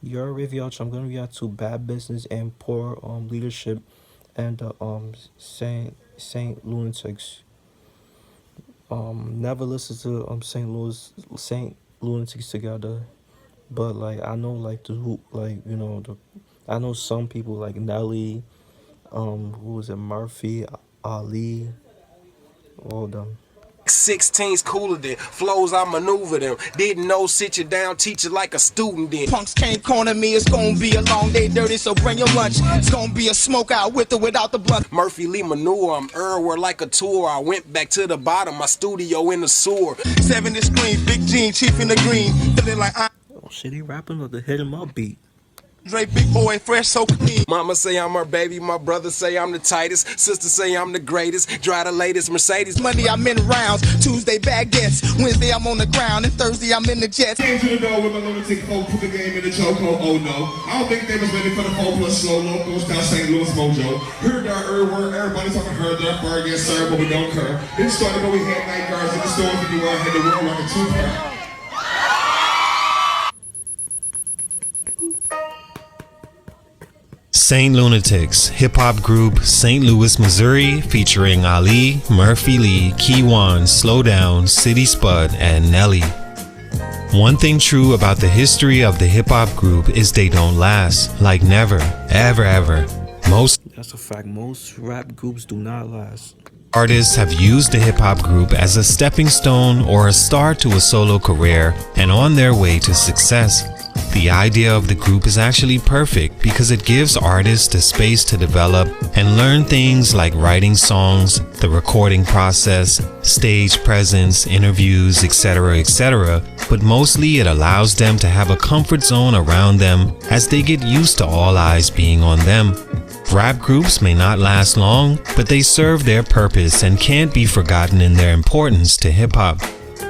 Your WavyOcho, I'm gonna react to bad business and poor leadership and the Saint Lunatics. Never listen to Saint Lunatics together, but like I know like the who like the I know some people like Nelly, who was it, Murphy, Ali, all of them. 16's cooler than flows, I maneuver them. Didn't know, sit you down, teach you like a student did. Punks can't corner me, it's gonna be a long day dirty, so bring your lunch. It's gonna be a smoke out with or without the blunt. Murphy Lee manure, I'm Erward like a tour. I went back to the bottom, my studio in the sewer. 7 to screen, Big Gene, chief in the green. Feeling like Oh shit, he rapping with the hit him up beat. Andre, big boy, fresh, so clean. Mama say I'm her baby, my brother say I'm the tightest, sister say I'm the greatest, drive the latest Mercedes. Monday I'm in rounds, Tuesday baguettes, Wednesday I'm on the ground, and Thursday I'm in the jets. Came to the door with my lunatic folk, put the game in the chokehold, oh no. I don't think they was ready for the 4 plus slow locals down St. Louis mojo. Heard our word, everybody talking heard their fur, yes sir, but we don't care. Then started when we had night guards in the stores and the world had the world like a two-pair. Saint Lunatics, hip-hop group, St. Louis, Missouri, featuring Ali, Murphy Lee, Keywan, Slowdown, City Spud, and Nelly. One thing true about the history of the hip-hop group is they don't last, like never, ever. That's a fact. Most rap groups do not last. Artists have used the hip-hop group as a stepping stone or a start to a solo career and on their way to success. The idea of the group is actually perfect because it gives artists the space to develop and learn things like writing songs, the recording process, stage presence, interviews, etc., but mostly it allows them to have a comfort zone around them as they get used to all eyes being on them. Rap groups may not last long, but they serve their purpose and can't be forgotten in their importance to hip-hop.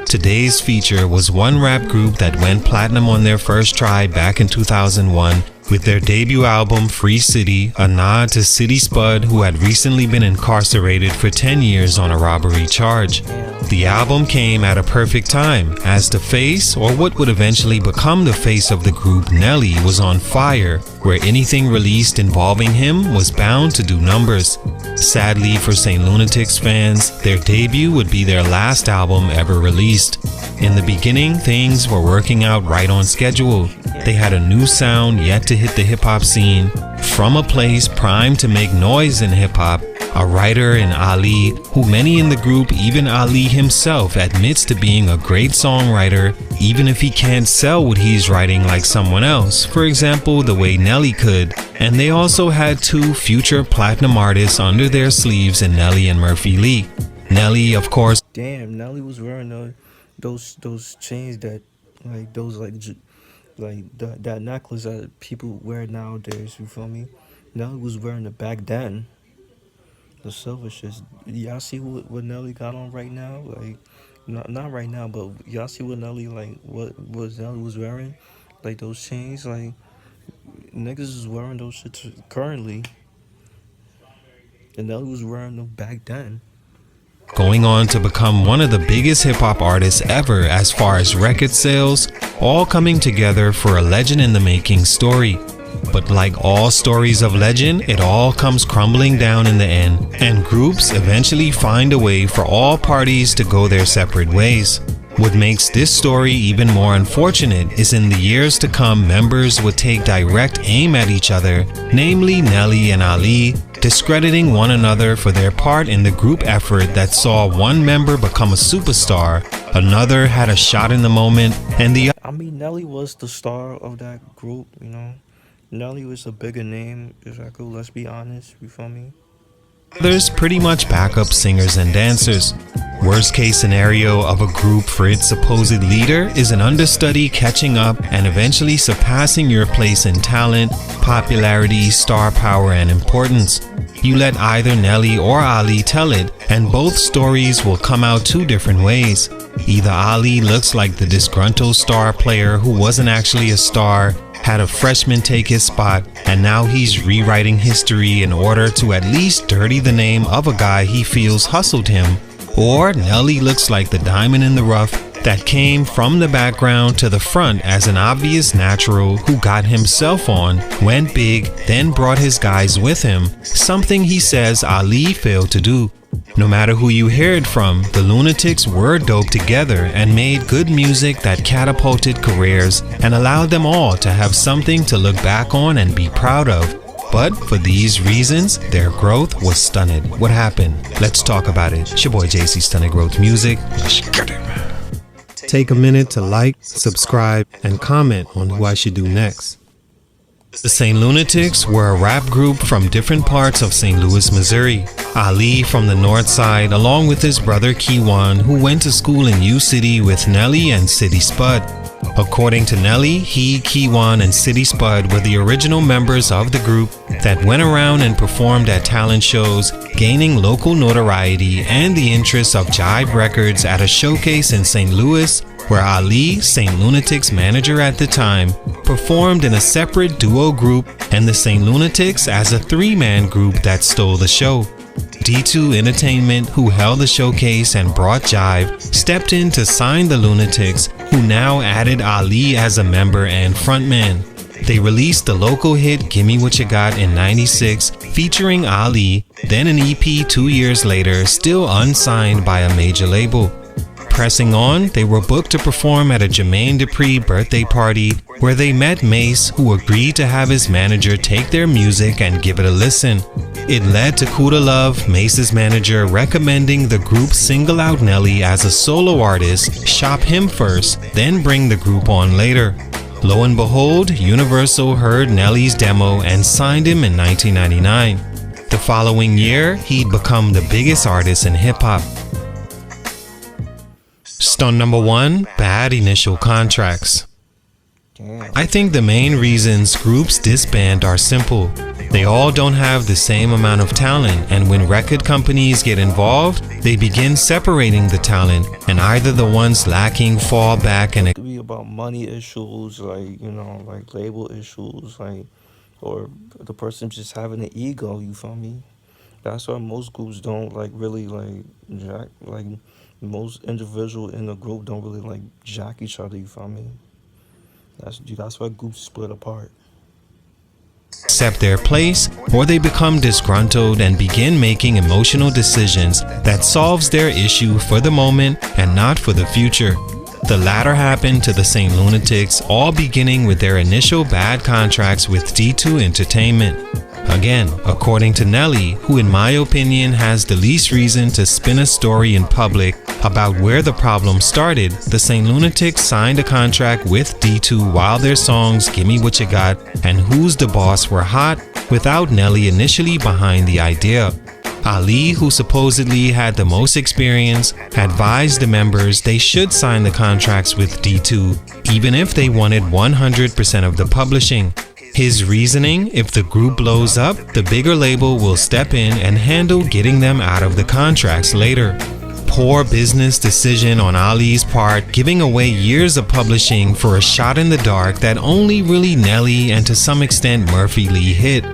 Today's feature was one rap group that went platinum on their first try back in 2001 with their debut album Free City, a nod to City Spud, who had recently been incarcerated for 10 years on a robbery charge. The album came at a perfect time, as the face, or what would eventually become the face of the group, Nelly, was on fire, where anything released involving him was bound to do numbers. Sadly for St. Lunatics fans, their debut would be their last album ever released. In the beginning, things were working out right on schedule. They had a new sound yet to hit the hip-hop scene. From a place primed to make noise in hip-hop, a writer in Ali, who many in the group, even Ali himself, admits to being a great songwriter, even if he can't sell what he's writing like someone else, for example, the way Nelly could. And they also had 2 future platinum artists under their sleeves in Nelly and Murphy Lee. Nelly, of course. Damn, Nelly was wearing those chains that that necklace that people wear nowadays. You feel me? Nelly was wearing it back then. The silver shits. Y'all see what Nelly got on right now? Like, not right now, but y'all see what Nelly what Nelly was wearing? Like those chains. Like niggas is wearing those shits currently, and Nelly was wearing them back then. Going on to become one of the biggest hip-hop artists ever as far as record sales, all coming together for a legend-in-the-making story. But like all stories of legend, it all comes crumbling down in the end, and groups eventually find a way for all parties to go their separate ways. What makes this story even more unfortunate is in the years to come, members would take direct aim at each other, namely Nelly and Ali, discrediting one another for their part in the group effort that saw one member become a superstar, another had a shot in the moment, and the I mean, Nelly was the star of that group, you know. Nelly was a bigger name, exactly, let's be honest, you feel me? others pretty much backup singers and dancers. Worst case scenario of a group for its supposed leader is an understudy catching up and eventually surpassing your place in talent, popularity, star power, and importance. You let either Nelly or Ali tell it, and both stories will come out 2 different ways. Either Ali looks like the disgruntled star player who wasn't actually a star, had a freshman take his spot, and now he's rewriting history in order to at least dirty the name of a guy he feels hustled him. Or Nelly looks like the diamond in the rough that came from the background to the front as an obvious natural who got himself on, went big, then brought his guys with him, something he says Ali failed to do. No matter who you hear it from, the Lunatics were dope together and made good music that catapulted careers and allowed them all to have something to look back on and be proud of. But for these reasons, their growth was stunted. What happened? Let's talk about it. It's your boy JC, Stunted Growth Music. Let's get it. Take a minute to like, subscribe, and comment on who I should do next. The St. Lunatics were a rap group from different parts of St. Louis, Missouri. Ali from the north side, along with his brother Kiwan, who went to school in U-City with Nelly and City Spud. According to Nelly, he, Kiwan, and City Spud were the original members of the group that went around and performed at talent shows, gaining local notoriety and the interest of Jive Records at a showcase in St. Louis, where Ali, St. Lunatics' manager at the time, performed in a separate duo group and the St. Lunatics as a three-man group that stole the show. D2 Entertainment, who held the showcase and brought Jive, stepped in to sign the Lunatics, who now added Ali as a member and frontman. They released the local hit Gimme What You Got in '96 featuring Ali, then an EP 2 years later, still unsigned by a major label. Pressing on, they were booked to perform at a Jermaine Dupri birthday party where they met Mace, who agreed to have his manager take their music and give it a listen. It led to Kuda Love, Mace's manager, recommending the group single out Nelly as a solo artist, shop him first, then bring the group on later. Lo and behold, Universal heard Nelly's demo and signed him in 1999. The following year, he'd become the biggest artist in hip-hop. Stunt number 1, bad initial contracts. I think the main reasons groups disband are simple. They all don't have the same amount of talent, and when record companies get involved, they begin separating the talent, and either the ones lacking fall back and It could be about money issues, like, you know, like label issues, like, or the person just having an ego, you feel me? That's why most groups don't like really like jack, like most individual in the group don't really like jack each other, you feel me? That's why groups split apart. accept their place, or they become disgruntled and begin making emotional decisions that solves their issue for the moment and not for the future. The latter happened to the St. Lunatics, all beginning with their initial bad contracts with D2 Entertainment. Again, according to Nelly, who in my opinion has the least reason to spin a story in public about where the problem started, the St. Lunatics signed a contract with D2 while their songs Gimme What You Got and Who's the Boss were hot, without Nelly initially behind the idea. Ali, who supposedly had the most experience, advised the members they should sign the contracts with D2, even if they wanted 100% of the publishing. His reasoning: if the group blows up, the bigger label will step in and handle getting them out of the contracts later. Poor business decision on Ali's part, giving away years of publishing for a shot in the dark that only really Nelly and to some extent Murphy Lee hit.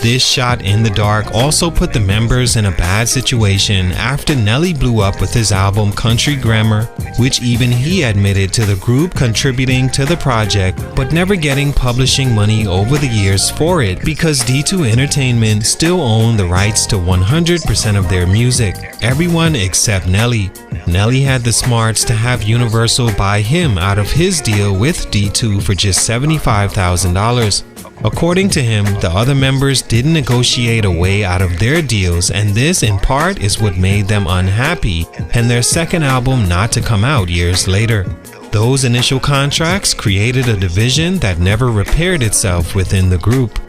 This shot in the dark also put the members in a bad situation after Nelly blew up with his album Country Grammar, which even he admitted to the group contributing to the project but never getting publishing money over the years for it because D2 Entertainment still owned the rights to 100% of their music, everyone except Nelly. Nelly had the smarts to have Universal buy him out of his deal with D2 for just $75,000. According to him, the other members didn't negotiate a way out of their deals, and this in part is what made them unhappy and their second album not to come out years later. Those initial contracts created a division that never repaired itself within the group.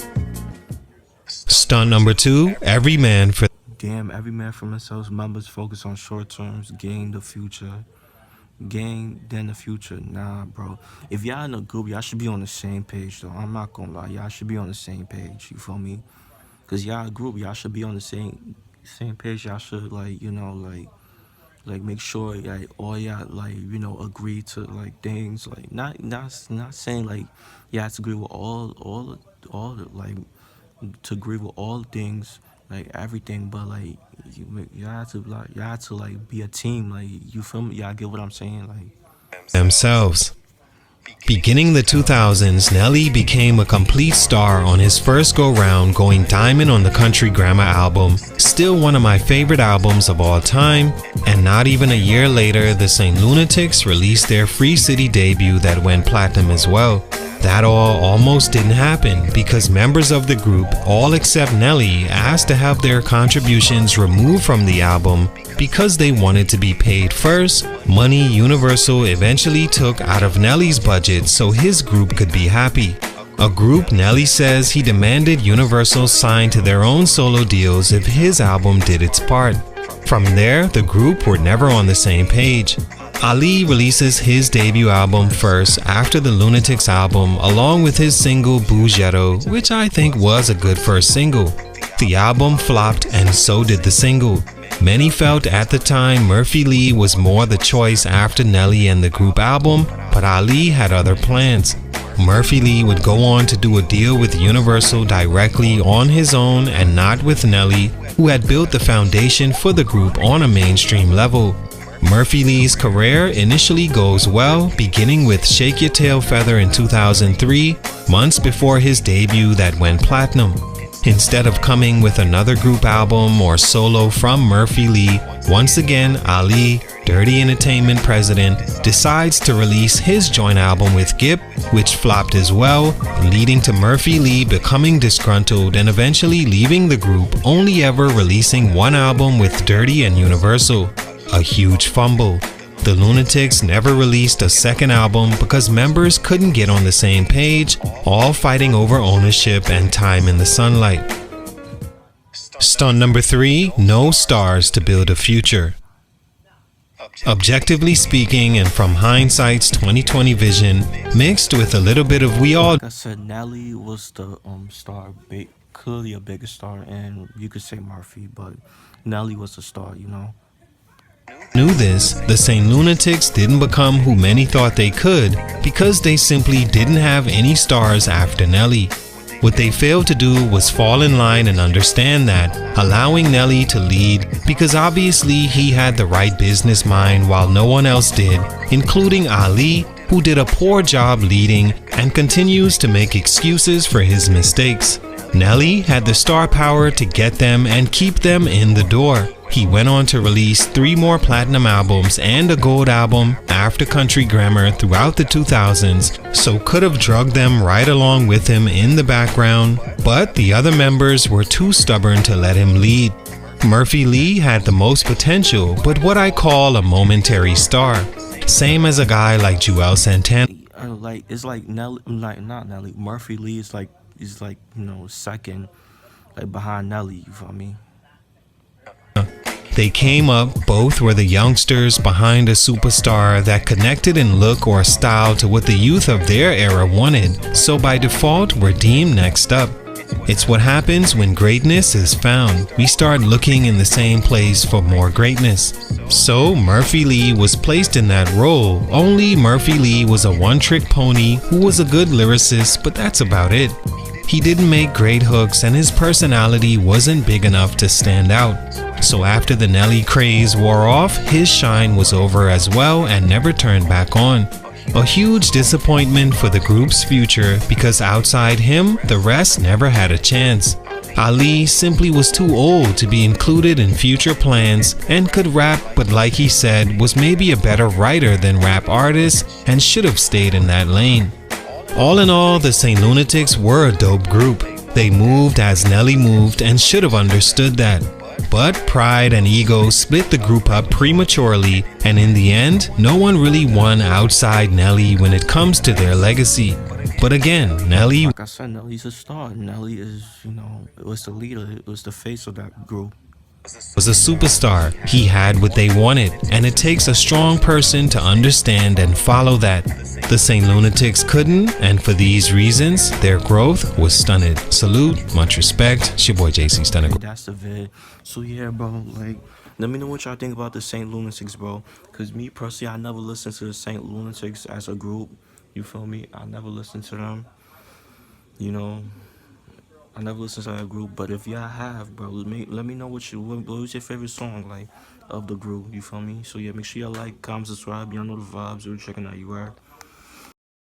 Stunt number 2, every man for Damn, every man for themselves. Members focus on short terms, gain the future. Gain, then the future. Nah, bro. If y'all in a group, y'all should be on the same page, though. I'm not gonna lie. Y'all should be on the same page. You feel me? Cause y'all a group, y'all should be on the same page. Y'all should like, you know, like make sure like all y'all like, you know, agree to like things. Like not saying like you have to agree with all the like to agree with all things, like everything, but like you have to like be a team, like you feel me? Y'all get what I'm saying? Like themselves. Beginning the 2000s, Nelly became a complete star on his first go-round, going diamond on the Country Grammar album, still one of my favorite albums of all time, and not even a year later, the St. Lunatics released their Free City debut that went platinum as well. That all almost didn't happen because members of the group, all except Nelly, asked to have their contributions removed from the album because they wanted to be paid first, money Universal eventually took out of Nelly's budget so his group could be happy. A group Nelly says he demanded Universal sign to their own solo deals if his album did its part. From there, the group were never on the same page. Ali releases his debut album first after the Lunatics album along with his single Bougetto, which I think was a good first single. The album flopped and so did the single. Many felt at the time Murphy Lee was more the choice after Nelly and the group album, but Ali had other plans. Murphy Lee would go on to do a deal with Universal directly on his own and not with Nelly, who had built the foundation for the group on a mainstream level. Murphy Lee's career initially goes well, beginning with Shake Your Tail Feather in 2003, months before his debut that went platinum. Instead of coming with another group album or solo from Murphy Lee, once again Ali, Dirty Entertainment president, decides to release his joint album with Gipp, which flopped as well, leading to Murphy Lee becoming disgruntled and eventually leaving the group, only ever releasing one album with Dirty and Universal. A huge fumble. The Lunatics never released a second album because members couldn't get on the same page, all fighting over ownership and time in the sunlight. Stunt number 3, no stars to build a future. Objectively speaking, and from hindsight's 2020 vision, mixed with a little bit of we all Like I said, Nelly was the star, clearly a bigger star, and you could say Murphy, but Nelly was the star, you know. knew this, the St. Lunatics didn't become who many thought they could because they simply didn't have any stars after Nelly. What they failed to do was fall in line and understand that, allowing Nelly to lead because obviously he had the right business mind while no one else did, including Ali, who did a poor job leading and continues to make excuses for his mistakes. Nelly had the star power to get them and keep them in the door. He went on to release 3 more platinum albums and a gold album after Country Grammar throughout the 2000s, so could have drugged them right along with him in the background, but the other members were too stubborn to let him lead. Murphy Lee had the most potential, but what I call a momentary star. Same as a guy like Joel Santana. Like it's like Nelly, like not Nelly. Murphy Lee is like you know second, like behind Nelly. You feel me? They came up, both were the youngsters behind a superstar that connected in look or style to what the youth of their era wanted, so by default were deemed next up. It's what happens when greatness is found. We start looking in the same place for more greatness. So Murphy Lee was placed in that role, only Murphy Lee was a one-trick pony who was a good lyricist, but that's about it. He didn't make great hooks and his personality wasn't big enough to stand out. So after the Nelly craze wore off, his shine was over as well and never turned back on. A huge disappointment for the group's future because outside him, the rest never had a chance. Ali simply was too old to be included in future plans and could rap, but like he said, was maybe a better writer than rap artist and should have stayed in that lane. All in all, the St. Lunatics were a dope group. They moved as Nelly moved and should have understood that. But pride and ego split the group up prematurely, and in the end, no one really won outside Nelly when it comes to their legacy. But again, Nelly, Like I said, Nelly's a star. Nelly is, you know, it was the leader. It was the face of that group. was a superstar. He had what they wanted, and it takes a strong person to understand and follow that. The St. Lunatics couldn't, and for these reasons, their growth was stunted. Salute, much respect. It's your boy JC Stunner. That's the vid. So yeah, bro, like, let me know what y'all think about the St. Lunatics, bro. Cause me personally, I never listened to the St. Lunatics as a group. You feel me? I never listened to them. You know, I never listened to that group, but if y'all have, bro, let me know what was your favorite song like of the group. You feel me? So yeah, make sure y'all like, comment, subscribe. Y'all know the vibes. We're checking out you are.